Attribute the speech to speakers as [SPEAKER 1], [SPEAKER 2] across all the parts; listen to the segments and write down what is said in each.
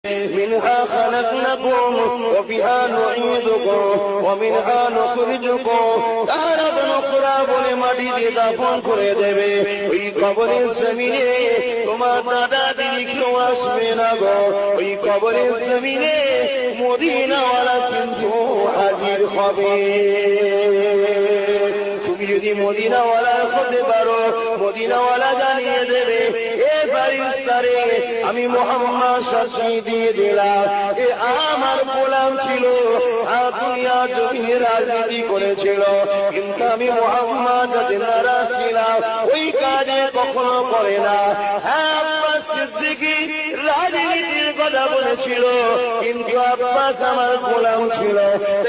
[SPEAKER 1] منها خلقناكم وفيها نعيدكم ومنها نخرجكم تارة أخرى বলে মাটিতে দাফন করে দেবে। ওই কবরের জমিনে তোমার দাদা দিদি কেউ আসবে না গো। ওই কবরের জমিনে মদিনাওয়ালা কিন্তু হাজির হবে। তুমি যদি মদিনাওয়ালা হতে পারো, মদিনাওয়ালা জানিয়ে দেবে এ ফারিস্তারে আমি মুহাম্মদ সাক্ষী দিয়ে দিলাম এ আমার গোলাম ছিল, আর দুনিয়া জমিনে রাজনীতি করেছিল, কিন্তু আমি মুহাম্মদ যাতে নারাজ ছিলাম ওই কাজে কখনো করে না। হ্যাঁ, আব্বাস সিদ্দিকী রাজনীতির কথা বলেছিল, কিন্তু আব্বাস আমার গোলাম ছিল,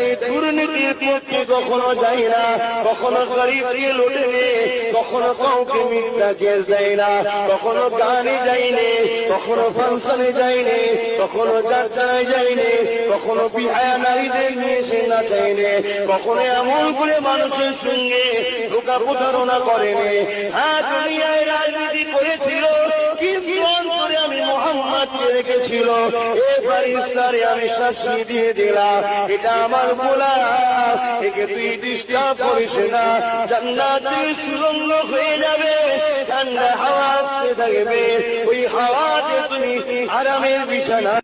[SPEAKER 1] এই দুর্নীতির পক্ষে কখনো যাই না, কখনো গরিবকে লুটে নে, কখনো কাউকে মিথ্যা কেস দেয় না, কখনো গানে যাইনি, কখনো ফাংশনে যাইনি, কখনো যাত্রায় যাইনি, কখনো বিহায়া নারীদের নিয়ে সে নাচাইনি, কখনো এমন করে মানুষের সঙ্গে ধোঁকা প্রতারণা করেনি। হ্যাঁ, দুনিয়ায় রাজনীতি করেছিল, কিন্তু অন্তরে আমি মুহাম্মদকে রেখেছিল। এবার ইসলামে আমি সাক্ষী দিয়ে দিলাম এটা আমার গোলাম, একে তুই ডিস্টার্ব করিস না। জান্নাতের সুগন্ধ হয়ে যাবে, ঠান্ডা হাওয়া আসতে থাকবে, ওই হাওয়াতে তুমি আরামের বিছানা